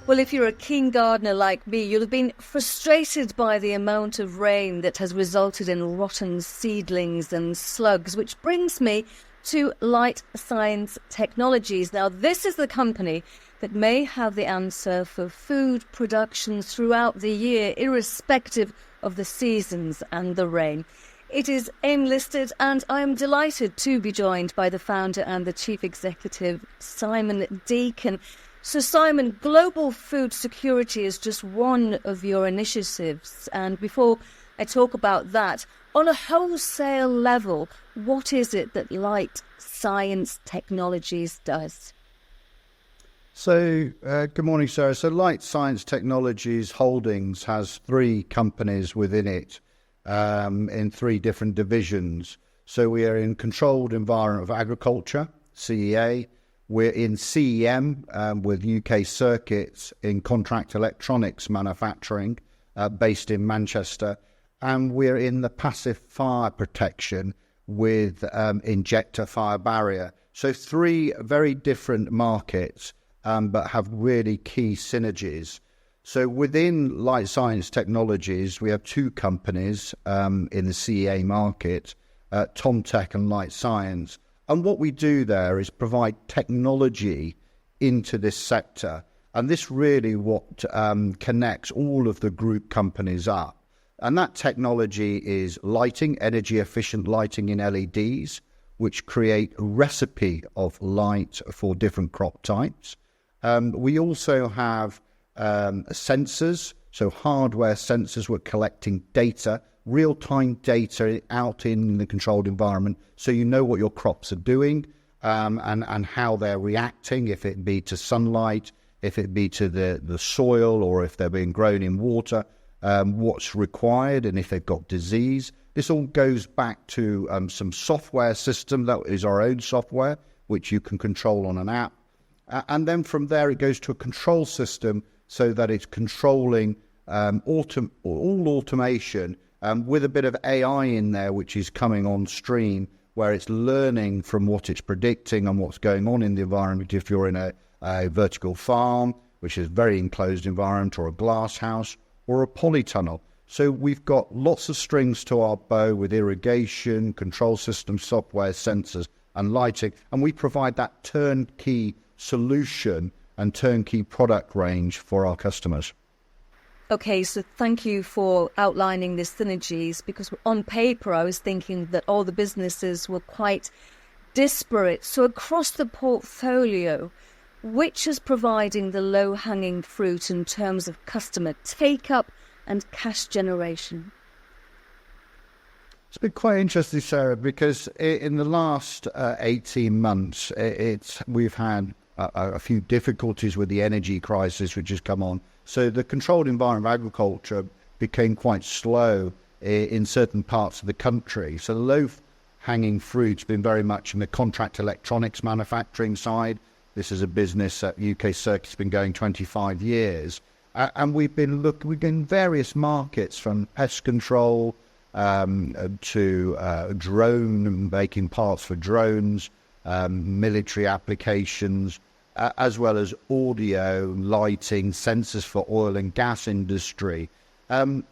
Well, if you're a keen gardener like me, you'll have been frustrated by the amount of rain that has resulted in rotten seedlings and slugs, which brings me to Light Science Technologies. Now, this is the company that may have the answer for food production throughout the year, irrespective of the seasons and the rain. It is AIM-listed, and I am delighted to be joined by the founder and the chief executive, Simon Deacon. So, Simon, global food security is just one of your initiatives. And before I talk about that, on a wholesale level, what is it that Light Science Technologies does? So, good morning, Sarah. So, Light Science Technologies Holdings has 3 companies within it in 3 different divisions. So, we are in Controlled Environment of Agriculture, CEA. We're in CEM with UK Circuits in Contract Electronics Manufacturing based in Manchester. And we're in the passive fire protection with Injecta Fire Barrier. So 3 very different markets, but have really key synergies. So within Light Science Technologies, we have 2 companies in the CEA market, Tomtech and Light Science. And what we do there is provide technology into this sector. And this really what connects all of the group companies up. And that technology is lighting, energy efficient lighting in LEDs, which create a recipe of light for different crop types. We also have sensors, so hardware sensors. We're collecting data, real-time data out in the controlled environment, so you know what your crops are doing and how they're reacting, if it be to sunlight, if it be to the soil, or if they're being grown in water, what's required, and if they've got disease. This all goes back to some software system that is our own software, which you can control on an app. And then from there, it goes to a control system so that it's controlling all automation with a bit of AI in there, which is coming on stream, where it's learning from what it's predicting and what's going on in the environment. If you're in a vertical farm, which is a very enclosed environment, or a glass house, or a polytunnel. So we've got lots of strings to our bow with irrigation, control system, software, sensors, and lighting. And we provide that turnkey solution and turnkey product range for our customers. Okay, so thank you for outlining the synergies, because on paper I was thinking that all the businesses were quite disparate. So across the portfolio, which is providing the low-hanging fruit in terms of customer take-up and cash generation? It's been quite interesting, Sarah, because in the last 18 months, we've had a few difficulties with the energy crisis which has come on. So the controlled environment of agriculture became quite slow in certain parts of the country. So the low-hanging fruit's been very much in the contract electronics manufacturing side. This is a business that UK Circuit's been going 25 years. And we've been in various markets, from pest control to drone, making parts for drones, military applications, as well as audio, lighting, sensors for oil and gas industry.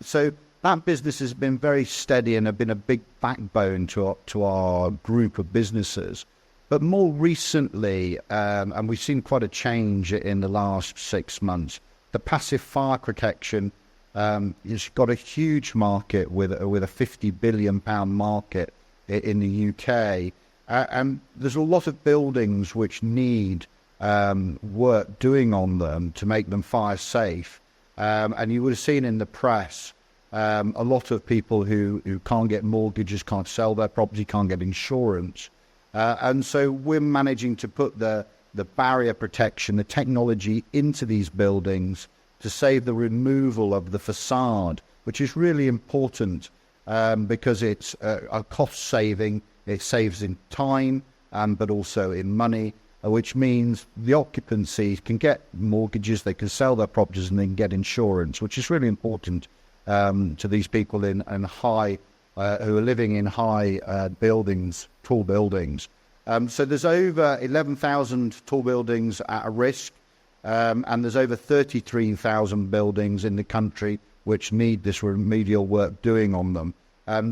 So that business has been very steady and have been a big backbone to our group of businesses. But more recently, and we've seen quite a change in the last 6 months, the passive fire protection has got a huge market with a £50 billion market in the UK. And there's a lot of buildings which need work doing on them to make them fire safe. And you would have seen in the press a lot of people who can't get mortgages, can't sell their property, can't get insurance. And so we're managing to put the barrier protection, the technology into these buildings to save the removal of the facade, which is really important because it's a cost saving. It saves in time, but also in money, which means the occupancy can get mortgages, they can sell their properties, and they can get insurance, which is really important to these people in high who are living in high buildings, tall buildings. So there's over 11,000 tall buildings at a risk. And there's over 33,000 buildings in the country which need this remedial work doing on them.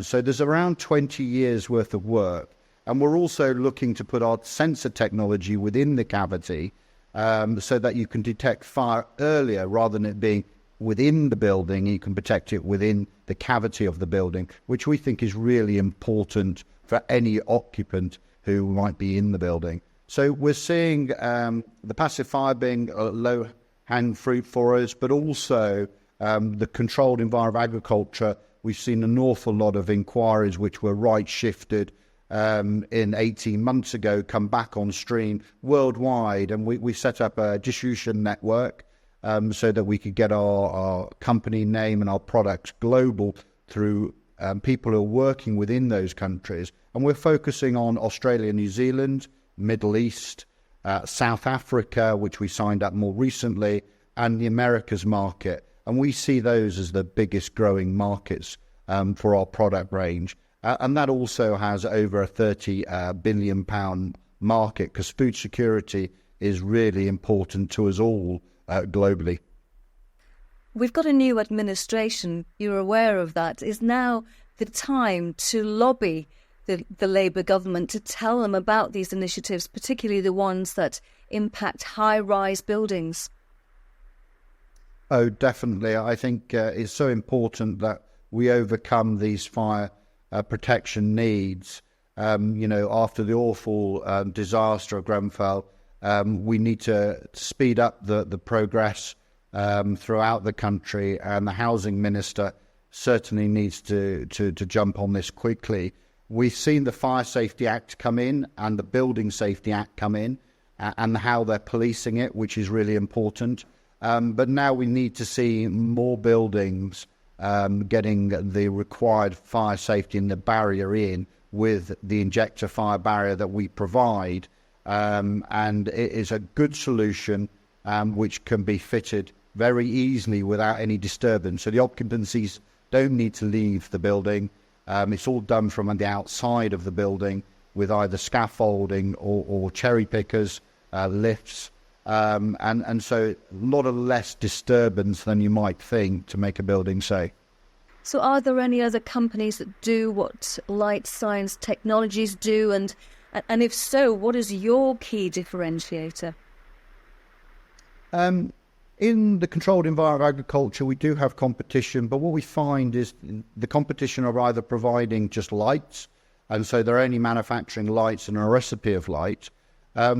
So there's around 20 years worth of work. And we're also looking to put our sensor technology within the cavity so that you can detect fire earlier rather than it being within the building. You can protect it within the cavity of the building, which we think is really important for any occupant who might be in the building. So we're seeing the passive fire being a low-hanging fruit for us, but also the controlled environment agriculture. We've seen an awful lot of inquiries which were right-shifted in 18 months ago come back on stream worldwide, and we set up a distribution network so that we could get our company name and our products global through people who are working within those countries. And we're focusing on Australia, New Zealand, Middle East, South Africa, which we signed up more recently, and the Americas market. And we see those as the biggest growing markets for our product range. And that also has over a £30 billion market, because food security is really important to us all globally. We've got a new administration. You're aware of that. Is now the time to lobby the Labour government to tell them about these initiatives, particularly the ones that impact high-rise buildings? Oh, definitely. I think it's so important that we overcome these fire protection needs. After the awful disaster of Grenfell, we need to speed up the progress throughout the country, and the housing minister certainly needs to jump on this quickly. We've seen the Fire Safety Act come in and the Building Safety Act come in, and how they're policing it, which is really important. But now we need to see more buildings getting the required fire safety and the barrier in with the Injecta fire barrier that we provide. And it is a good solution which can be fitted very easily without any disturbance. So the occupancies don't need to leave the building. It's all done from the outside of the building with either scaffolding or cherry pickers, lifts. And so a lot of less disturbance than you might think to make a building safe. So are there any other companies that do what Light Science Technologies do? And if so, what is your key differentiator? In the controlled environment agriculture, we do have competition, but what we find is the competition are either providing just lights, and so they're only manufacturing lights and a recipe of light. Our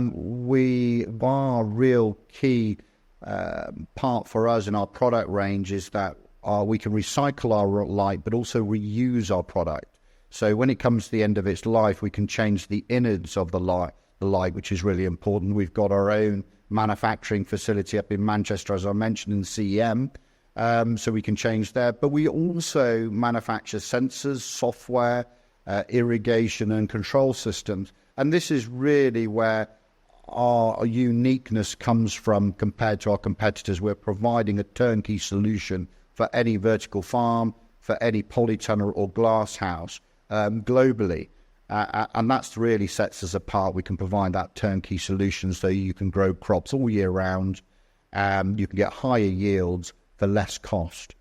real key part for us in our product range is that we can recycle our light, but also reuse our product. So when it comes to the end of its life, we can change the innards of the light, which is really important. We've got our own manufacturing facility up in Manchester, as I mentioned, in CEM, so we can change there. But we also manufacture sensors, software, irrigation and control systems. And this is really where our uniqueness comes from compared to our competitors. We're providing a turnkey solution for any vertical farm, for any polytunnel or glass house globally. And that really sets us apart. We can provide that turnkey solution so you can grow crops all year round. You can get higher yields for less cost.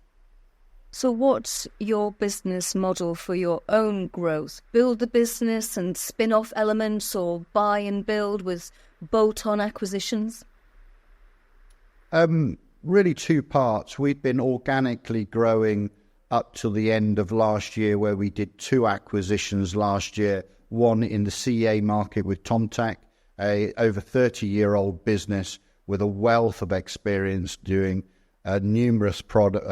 So what's your business model for your own growth? Build the business and spin off elements, or buy and build with bolt-on acquisitions? Really two parts. We've been organically growing up to the end of last year, where we did 2 acquisitions last year. One in the CEA market with Tomtec, a over 30-year-old business with a wealth of experience doing numerous products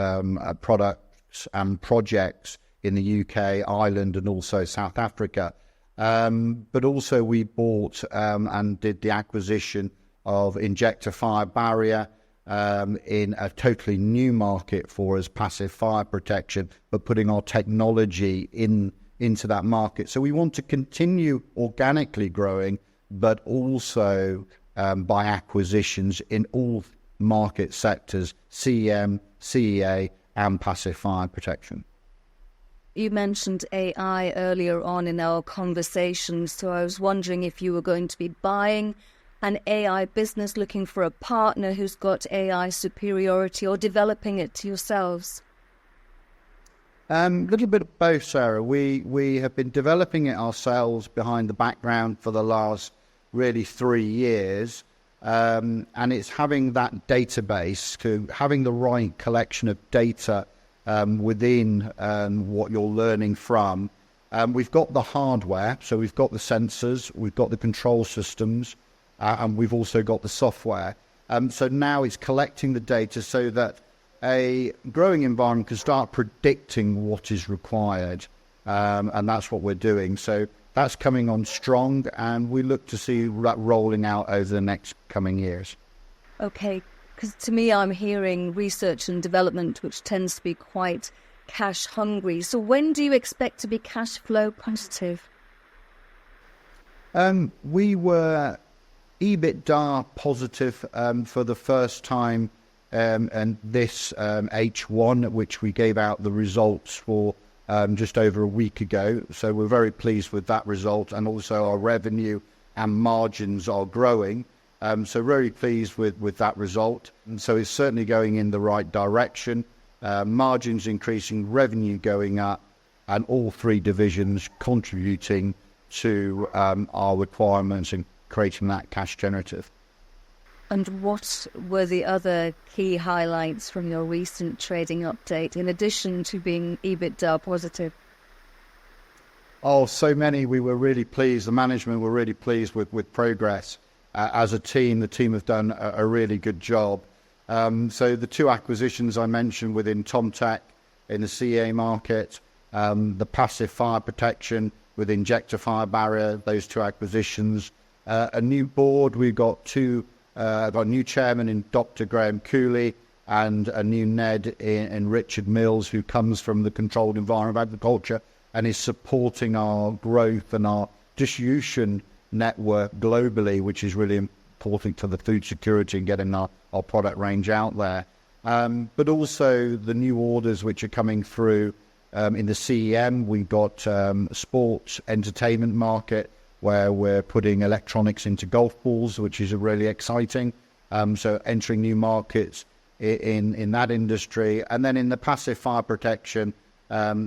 and projects in the UK, Ireland, and also South Africa. But also we bought and did the acquisition of Injecta fire barrier in a totally new market for us, passive fire protection, but putting our technology into that market. So we want to continue organically growing, but also by acquisitions in all market sectors, CEM, CEA, and passive fire protection. You mentioned AI earlier on in our conversation, so I was wondering if you were going to be buying an AI business looking for a partner who's got AI superiority, or developing it yourselves? Little bit of both, Sarah. We have been developing it ourselves behind the background for the last really 3 years. And it's having that database, to having the right collection of data within what you're learning from. We've got the hardware, so we've got the sensors, we've got the control systems, and we've also got the software. So now it's collecting the data so that a growing environment can start predicting what is required, and that's what we're doing. So that's coming on strong, and we look to see that rolling out over the next coming years. Okay, because to me, I'm hearing research and development, which tends to be quite cash hungry. So when do you expect to be cash flow positive? We were EBITDA positive for the first time, and this H1, which we gave out the results for just over a week ago. So we're very pleased with that result, and also our revenue and margins are growing. So very pleased with that result. And so it's certainly going in the right direction. Margins increasing, revenue going up, and all 3 divisions contributing to our requirements and creating that cash generative. And what were the other key highlights from your recent trading update, in addition to being EBITDA positive? Oh, so many. We were really pleased. The management were really pleased with progress. As a team, the team have done a really good job. So the 2 acquisitions I mentioned within Tomtech in the CEA market, the passive fire protection with Injecta fire barrier, those 2 acquisitions. A new board, we've got got a new chairman in Dr. Graham Cooley, and a new Ned in Richard Mills, who comes from the controlled environment of agriculture and is supporting our growth and our distribution network globally, which is really important to the food security and getting our product range out there. But also the new orders which are coming through in the CEM. We've got sports entertainment market, where we're putting electronics into golf balls, which is really exciting. So entering new markets in that industry. And then in the passive fire protection,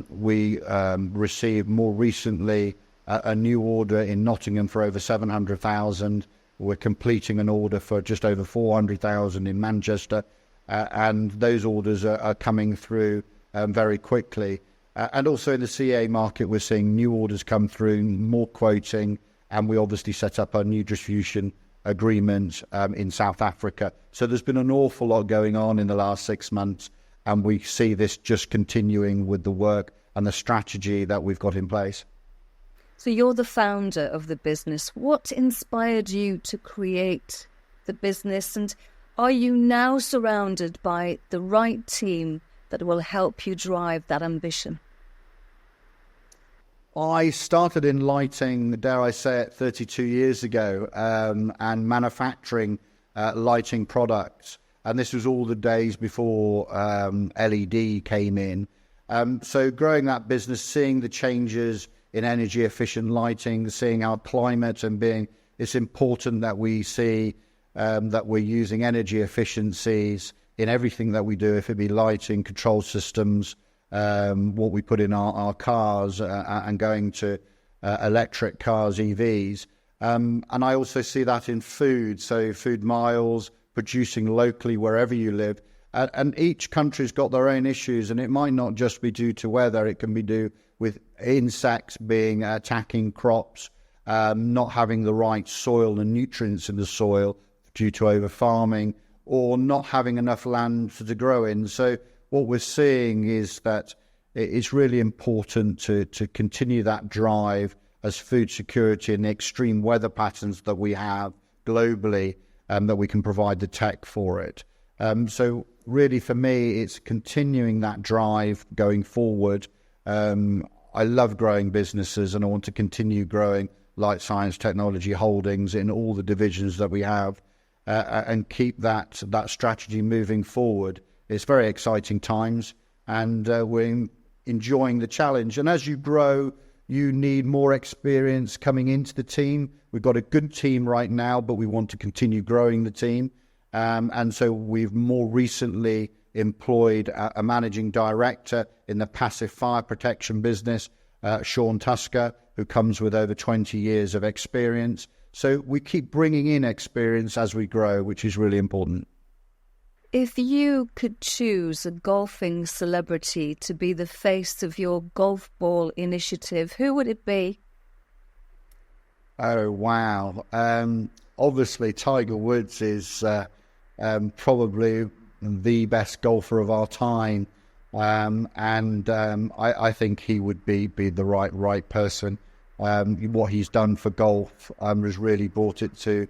we received more recently a new order in Nottingham for over 700,000. We're completing an order for just over 400,000 in Manchester. And those orders are coming through very quickly. And also in the CA market, we're seeing new orders come through, more quoting, and we obviously set up a new distribution agreement in South Africa. So there's been an awful lot going on in the last 6 months, and we see this just continuing with the work and the strategy that we've got in place. So you're the founder of the business. What inspired you to create the business, and are you now surrounded by the right team that will help you drive that ambition? I started in lighting, dare I say it, 32 years ago, and manufacturing lighting products. And this was all the days before LED came in. So growing that business, seeing the changes in energy efficient lighting, seeing our climate, and it's important that we see that we're using energy efficiencies in everything that we do, if it be lighting, control systems, what we put in our cars, and going to electric cars, EVs. And I also see that in food, so food miles, producing locally wherever you live. And each country's got their own issues, and it might not just be due to weather. It can be due with insects attacking crops, not having the right soil and nutrients in the soil due to over farming, or not having enough land to grow in. So what we're seeing is that it's really important to continue that drive as food security and the extreme weather patterns that we have globally, that we can provide the tech for it. So really for me, it's continuing that drive going forward. I love growing businesses, and I want to continue growing Light Science Technology Holdings in all the divisions that we have, and keep that strategy moving forward. It's very exciting times, and we're enjoying the challenge. And as you grow, you need more experience coming into the team. We've got a good team right now, but we want to continue growing the team. And so we've more recently employed a managing director in the passive fire protection business, Sean Tusker, who comes with over 20 years of experience. So we keep bringing in experience as we grow, which is really important. If you could choose a golfing celebrity to be the face of your golf ball initiative, who would it be? Oh, wow. Obviously, Tiger Woods is probably the best golfer of our time. I think he would be the right person. What he's done for golf has really brought it to,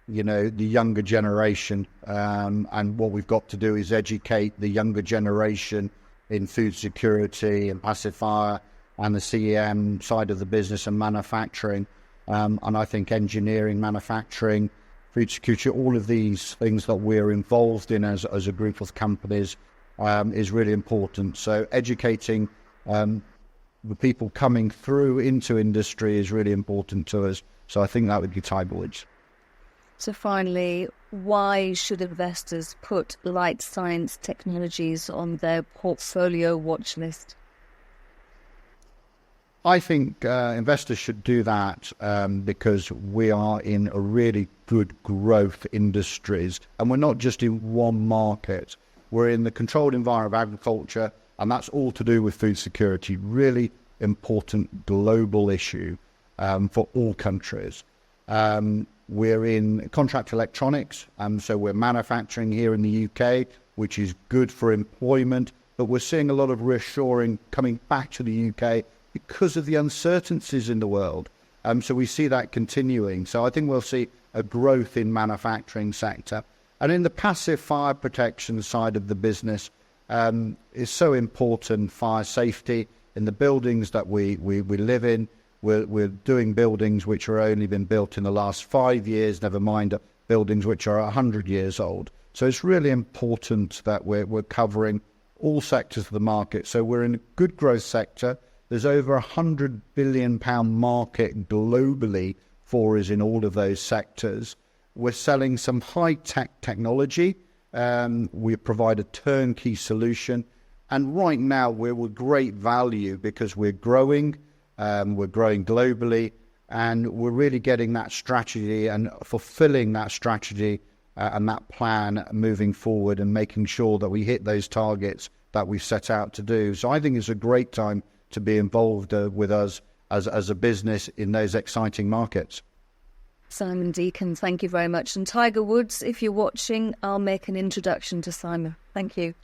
the younger generation. And what we've got to do is educate the younger generation in food security and passive fire and the CEM side of the business and manufacturing. And I think engineering, manufacturing, food security, all of these things that we're involved in as a group of companies is really important. So educating the people coming through into industry is really important to us. So I think that would be Tiger Woods. So finally, why should investors put Light Science Technologies on their portfolio watch list? I think investors should do that because we are in a really good growth industries, and we're not just in one market. We're in the controlled environment of agriculture, and that's all to do with food security. Really important global issue for all countries. We're in contract electronics, so we're manufacturing here in the UK, which is good for employment, but we're seeing a lot of reshoring coming back to the UK because of the uncertainties in the world. So we see that continuing. So I think we'll see a growth in manufacturing sector. And in the passive fire protection side of the business is so important, fire safety in the buildings that we live in. We're doing buildings which are only been built in the last 5 years, never mind buildings which are 100 years old. So it's really important that we're covering all sectors of the market. So we're in a good growth sector. There's over £100 billion market globally for us in all of those sectors. We're selling some high-tech technology. We provide a turnkey solution. And right now, we're with great value because we're growing globally, and we're really getting that strategy and fulfilling that strategy and that plan moving forward and making sure that we hit those targets that we've set out to do. So I think it's a great time to be involved with us as a business in those exciting markets. Simon Deacon, thank you very much. And Tiger Woods, if you're watching, I'll make an introduction to Simon. Thank you.